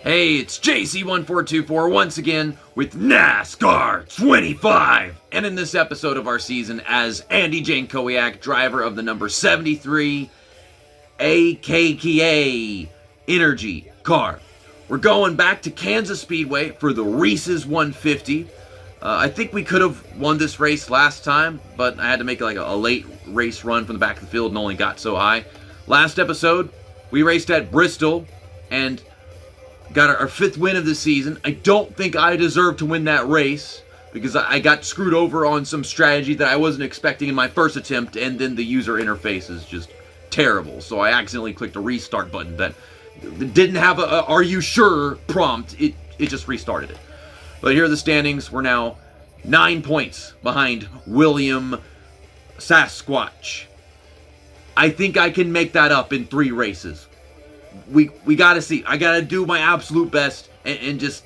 Hey, it's JC1424 once again with NASCAR 25. And in this episode of our season as Andy Jankowiak, driver of the number 73 AKKA Energy car. We're going back to Kansas Speedway for the Reese's 150. I think we could have won this race last time, but I had to make like a late race run from the back of the field and only got so high. Last episode, we raced at Bristol and got our fifth win of the season. I don't think I deserve to win that race because I got screwed over on some strategy that I wasn't expecting in my first attempt, and then the user interface is just terrible. So I accidentally clicked a restart button that didn't have a "Are you sure?" prompt. It just restarted it. But here are the standings. We're now 9 points behind William Sasquatch. I think I can make that up in 3 races. We gotta see. I gotta do my absolute best and just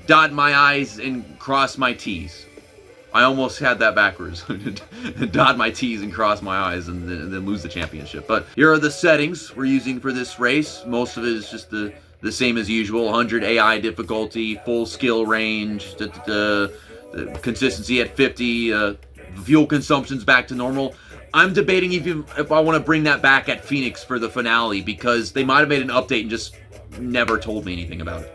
dot my I's and cross my T's. I almost had that backwards. Dot my T's and cross my I's and then lose the championship. But here are the settings we're using for this race. Most of it is just the same as usual. 100 AI difficulty, full skill range, the consistency at 50, fuel consumption's back to normal. I'm debating even if I want to bring that back at Phoenix for the finale because they might have made an update and just never told me anything about it.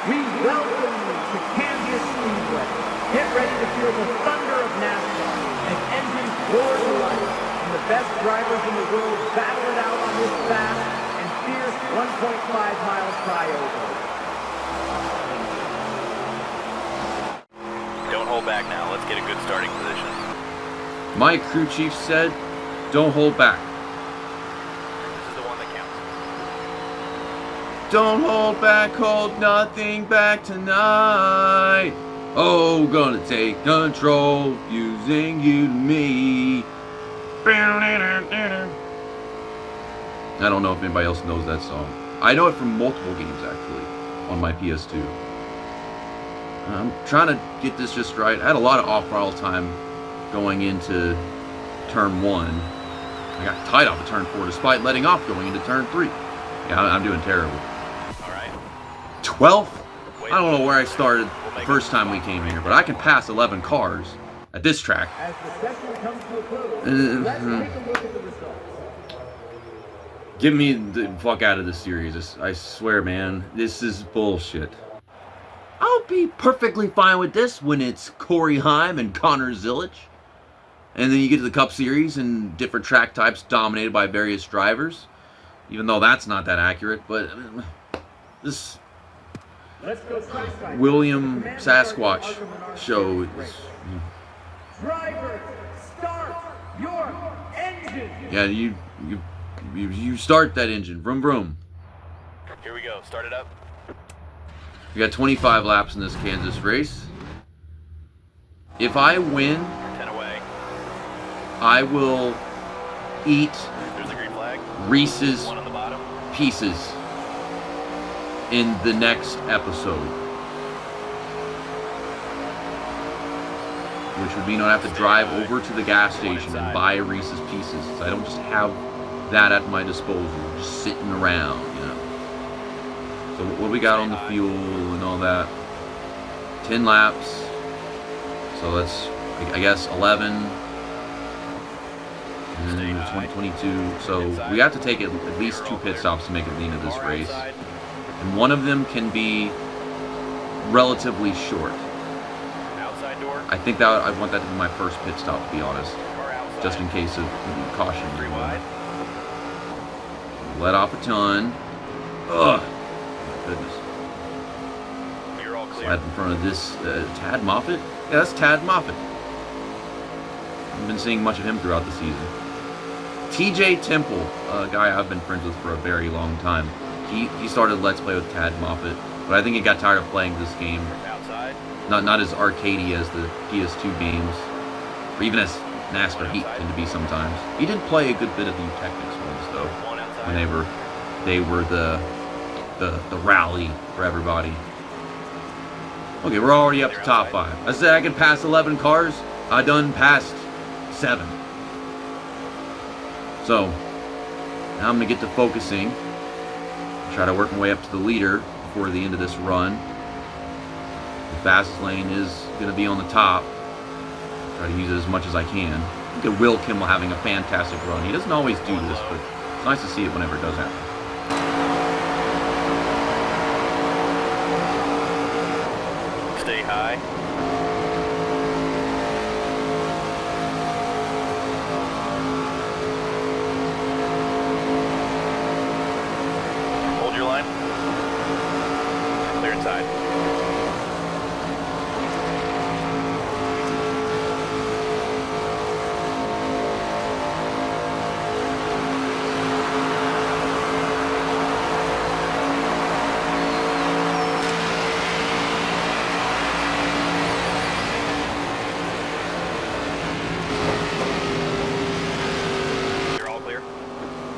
We welcome you to Kansas Speedway. Get ready to feel the thunder of NASCAR as engines roar to life and the best drivers in the world battle it out on this fast and fierce 1.5 mile triover. Don't hold back now. Let's get a good starting position. My crew chief said, don't hold back. This is the one that counts. Don't hold back, hold nothing back tonight. Oh, gonna take control, using you to me. I don't know if anybody else knows that song. I know it from multiple games, actually, on my PS2. I'm trying to get this just right. I had a lot of off-throttle time going into turn 1. I got tight off of turn 4 despite letting off going into turn 3. Yeah, I'm doing terrible. All right. 12th? I don't know where I started the first time we came here, but I can pass 11 cars at this track. As the session comes to a close, let's take a look at the results. Get me the fuck out of this series. I swear, man, this is bullshit. I'll be perfectly fine with this when it's Corey Heim and Connor Zilic. And then you get to the Cup Series and different track types dominated by various drivers. Even though that's not that accurate, but this William Sasquatch show is... Drivers, start your engine. Yeah, you start that engine. Vroom, vroom. Here we go. Start it up. We got 25 laps in this Kansas race. If I win, 10 away. I will eat There's the green flag. Reese's One on the bottom. Pieces in the next episode. Which would mean I'd have to drive over to the gas station and buy Reese's Pieces. So I don't just have that at my disposal, just sitting around, you know. So what do we got on the fuel and all that? 10 laps. So that's, I guess, 11. And then 2022. So we have to take at least 2 pit stops to make it the end of this race. And one of them can be relatively short. Outside door. I think that I want that to be my first pit stop, to be honest. Just in case of caution. Wide. Let off a ton. Ugh. Goodness. You're all clear. Slide in front of this Tad Moffitt. Yeah, that's Tad Moffitt. I've been seeing much of him throughout the season. TJ Temple, a guy I've been friends with for a very long time. He started Let's Play with Tad Moffitt, but I think he got tired of playing this game. Outside. Not as arcadey as the PS2 games, or even as NASCAR Heat tend to be sometimes. He did play a good bit of the Technics ones though, when they were the rally for everybody. Okay, we're already up to top 5. I said I could pass 11 cars. I done passed 7. So now I'm gonna get to focusing. Try to work my way up to the leader before the end of this run. The fastest lane is going to be on the top. Try to use it as much as I can. Look at Will Kimmel having a fantastic run. He doesn't always do this, but it's nice to see it whenever it does happen. Stay high. Hold your line. Clear inside.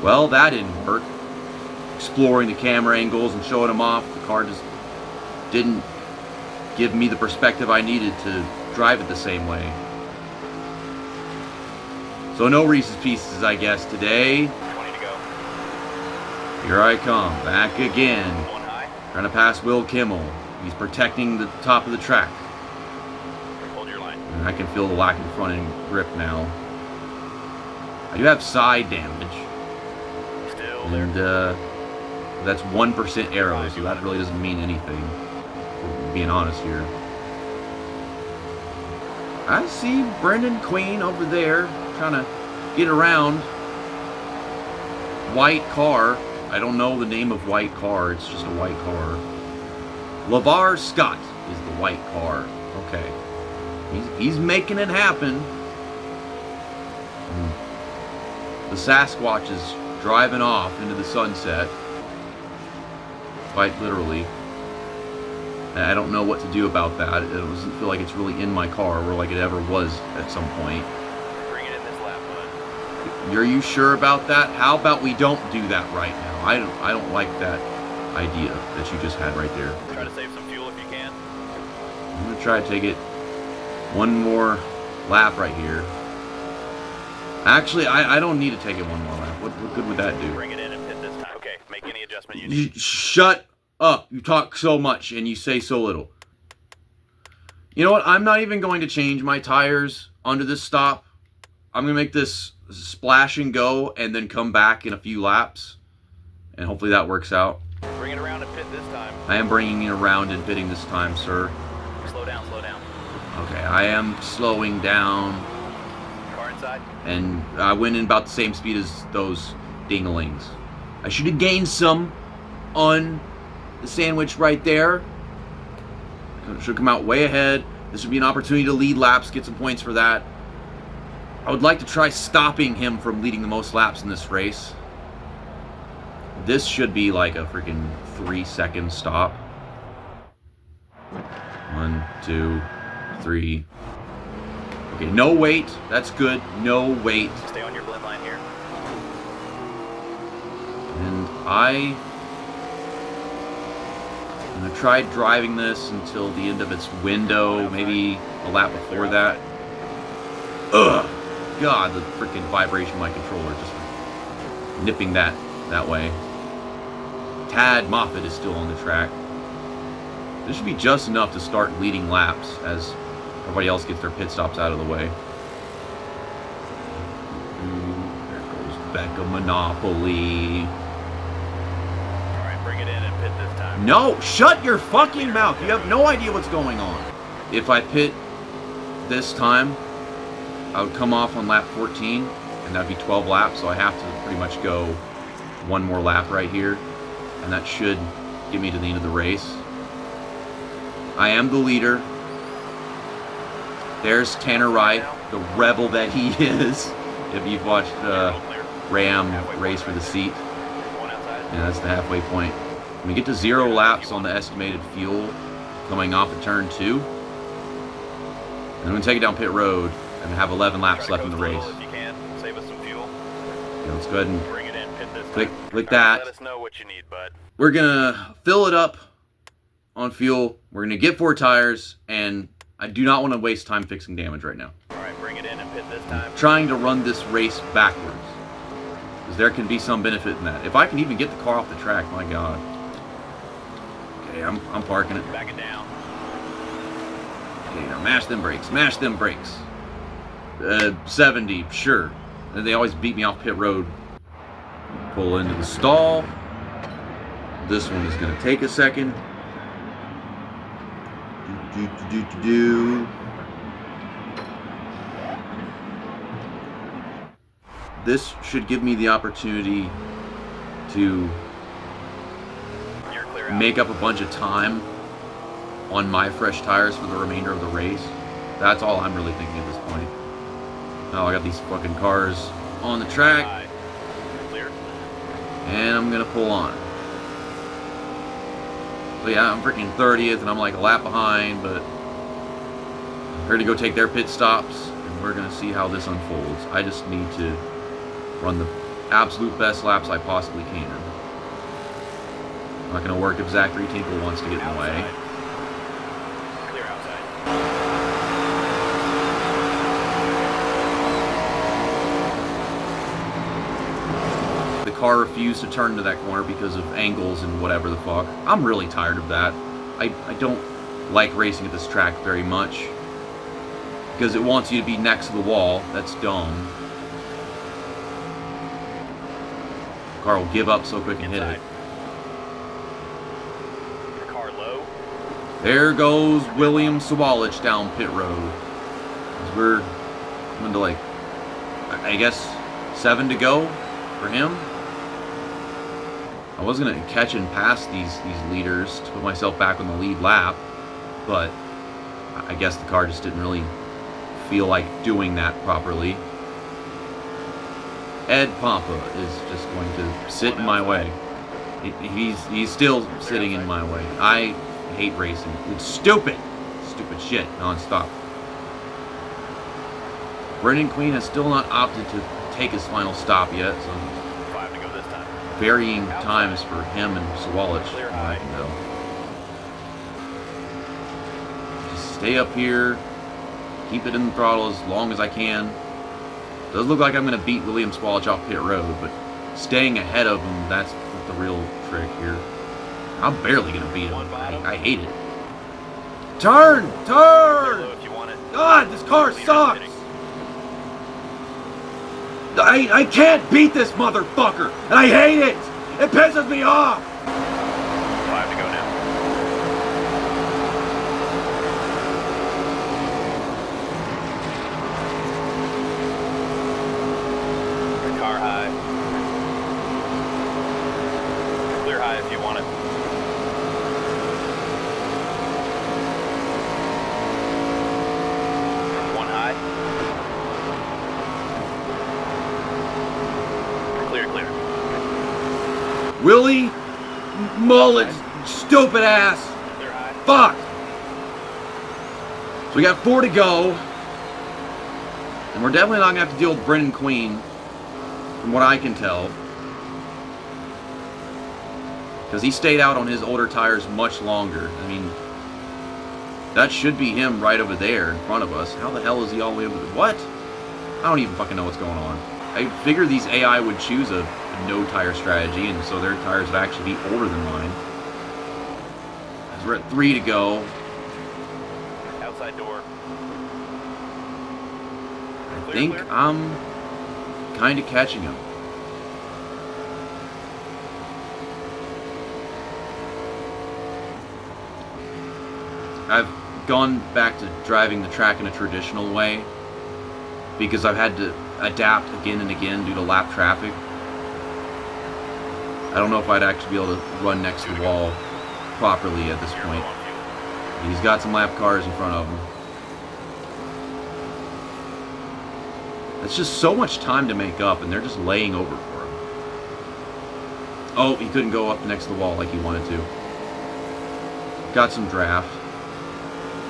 Well, that didn't hurt. Exploring the camera angles and showing them off, the car just didn't give me the perspective I needed to drive it the same way. So no Reese's Pieces, I guess, today. 20 to go. Here I come, back again. One high. Trying to pass Will Kimmel. He's protecting the top of the track. Hold your line. And I can feel the lack of front end grip now. I do have side damage. Still there. And that's 1% arrow, so that really doesn't mean anything, for being honest here. I see Brendan Queen over there trying to get around. White car. I don't know the name of white car. It's just a white car. LeVar Scott is the white car. Okay. He's making it happen. The Sasquatch is driving off into the sunset. Quite literally. I don't know what to do about that. It doesn't feel like it's really in my car, or like it ever was at some point. Bring it in this lap, bud. Are you sure about that? How about we don't do that right now? I don't like that idea that you just had right there. Try to save some fuel if you can. I'm gonna try to take it one more lap right here. Actually, I don't need to take it one more lap. What good would that do? Bring it in and pit this time. Okay, make any adjustment you need. Shut up. You talk so much and you say so little. You know what? I'm not even going to change my tires onto this stop. I'm going to make this splash and go and then come back in a few laps. And hopefully that works out. Bring it around and pit this time. I am bringing it around and pitting this time, sir. Slow down, slow down. Okay, I am slowing down. Car inside. And I went in about the same speed as those dinglings. I should have gained some on the sandwich right there. Should come out way ahead. This would be an opportunity to lead laps, get some points for that. I would like to try stopping him from leading the most laps in this race. This should be like a freaking 3-second stop. 1, 2, 3. Okay, no wait. That's good. No wait. Stay on your blend line here. And I'm going to try driving this until the end of its window, maybe a lap before that. Ugh! God, the freaking vibration of my controller just nipping that way. Tad Moffat is still on the track. This should be just enough to start leading laps as everybody else gets their pit stops out of the way. There goes Becca Monopoly. Alright, bring it in and pit this time. No! Shut your fucking mouth! You have no idea what's going on. If I pit this time, I would come off on lap 14, and that would be 12 laps, so I have to pretty much go one more lap right here, and that should get me to the end of the race. I am the leader. There's Tanner Wright, the rebel that he is. If you've watched Ram race for the seat. Yeah, that's the halfway point. When we get to 0 laps on the estimated fuel coming off of turn 2, and I'm going to take it down pit road and have 11 laps left in the race. If you can, save us some fuel. Yeah, let's go ahead and Bring it in, pit this click time. that. Let us know what you need, bud. We're going to fill it up on fuel. We're going to get 4 tires, and I do not want to waste time fixing damage right now. Alright, bring it in and pit this time. Trying to run this race backwards, because there can be some benefit in that. If I can even get the car off the track, my God. Okay, I'm parking it. Back it down. Okay, now mash them brakes. Mash them brakes. 70, sure. They always beat me off pit road. Pull into the stall. This one is going to take a second. This should give me the opportunity to You're clear out. make up a bunch of time on my fresh tires for the remainder of the race. That's all I'm really thinking at this point. Now I got these fucking cars on the track, High. Clear. and I'm gonna pull on. So yeah, I'm freaking 30th, and I'm like a lap behind, but they're gonna go take their pit stops, and we're gonna see how this unfolds. I just need to run the absolute best laps I possibly can. Not gonna work if Zachary Tinkle wants to get in the way. Outside. Clear outside. The car refused to turn to that corner because of angles and whatever the fuck. I'm really tired of that. I don't like racing at this track very much because it wants you to be next to the wall. That's dumb. The car will give up so quick and hit Inside. it. Your car low. There goes William Sawalich down pit road. We're coming to like, I guess, 7 to go for him. I was gonna catch and pass these leaders to put myself back on the lead lap, but I guess the car just didn't really feel like doing that properly. Ed Pampa is just going to sit in my way. He's still sitting in my way. I hate racing. It's stupid. Stupid shit, non-stop. Brendan Queen has still not opted to take his final stop yet, so 5 to go this time. varying times for him and Sawalich. Clear I high. can go. Just stay up here, keep it in the throttle as long as I can. Does look like I'm going to beat William Sawalich off pit road, but staying ahead of him, that's the real trick here. I'm barely going to beat him. One bottom. I hate it. Turn! Clear Turn! low if you want it. God, this car Leader's sucks! sitting. I can't beat this motherfucker, and I hate it! It pisses me off! 5 to go now. Your car high. Clear high if you want it. One high. Clear, clear. Willie Mullet's stupid ass. Clear high. Fuck! So we got 4 to go. And we're definitely not going to have to deal with Brendan Queen, from what I can tell. Because he stayed out on his older tires much longer. I mean, that should be him right over there in front of us. How the hell is he all the way over there? What? I don't even fucking know what's going on. I figured these AI would choose a no-tire strategy, and so their tires would actually be older than mine. As we're at 3 to go. Outside door. I Clear, think clear. I'm kind of catching him. I've gone back to driving the track in a traditional way because I've had to adapt again and again due to lap traffic. I don't know if I'd actually be able to run next to the wall properly at this You're point. low on fuel. He's got some lap cars in front of him. It's just so much time to make up, and they're just laying over for him. Oh, he couldn't go up next to the wall like he wanted to. Got some draft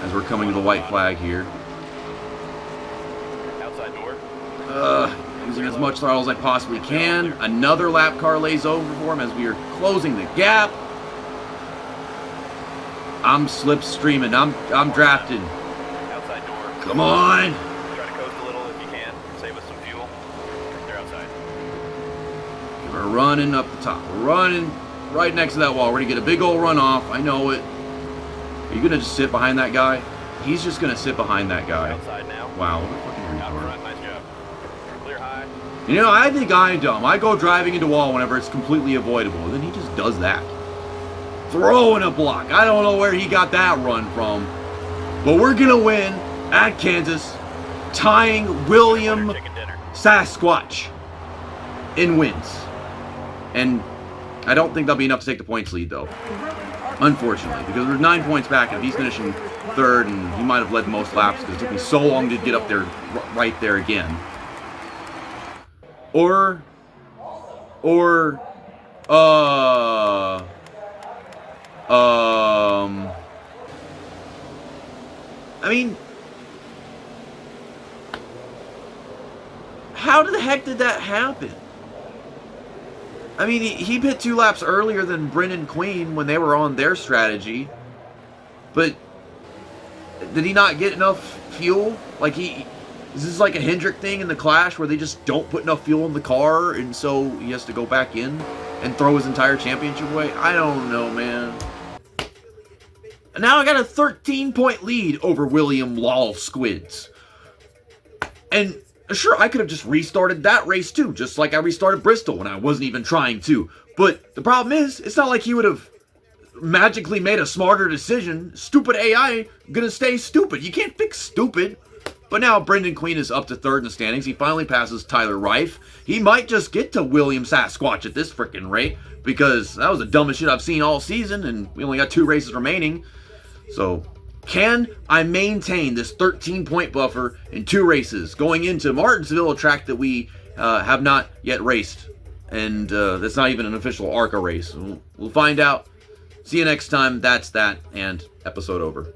as we're coming to the white flag here. Outside door. Using as much throttle as I possibly can. Another lap car lays over for him as we are closing the gap. I'm slipstreaming. I'm drafting. Outside door. Come on. Try to coast a little if you can. Save us some fuel. They're outside. We're running up the top. We're running. right next to that wall. We're going to get a big old runoff. I know it. Are you going to just sit behind that guy? He's just going to sit behind that guy. Outside now. Wow, what a fucking Out retard. front, nice job. Clear high. You know, I think I'm dumb. I go driving into wall whenever it's completely avoidable. And then he just does that. Throwing a block. I don't know where he got that run from. But we're going to win at Kansas, tying William Chicken dinner. Sasquatch in wins. And I don't think that'll be enough to take the points lead, though. Unfortunately, because we're 9 points back, and if he's finishing third, and he might have led most laps because it took me so long to get up there, right there again. I mean, how the heck did that happen? I mean, he hit 2 laps earlier than Brendan Queen when they were on their strategy. But did he not get enough fuel? Like, is this like a Hendrick thing in the Clash where they just don't put enough fuel in the car and so he has to go back in and throw his entire championship away? I don't know, man. And now I got a 13-point lead over William Lol Squids. And sure, I could have just restarted that race too, just like I restarted Bristol when I wasn't even trying to. But the problem is, it's not like he would have magically made a smarter decision. Stupid AI gonna stay stupid. You can't fix stupid. But now Brendan Queen is up to third in the standings. He finally passes Tyler Reif. He might just get to William Sasquatch at this freaking rate, because that was the dumbest shit I've seen all season, and we only got 2 races remaining. So, can I maintain this 13-point buffer in 2 races going into Martinsville, a track that we have not yet raced? And that's not even an official ARCA race. We'll find out. See you next time. That's that, and episode over.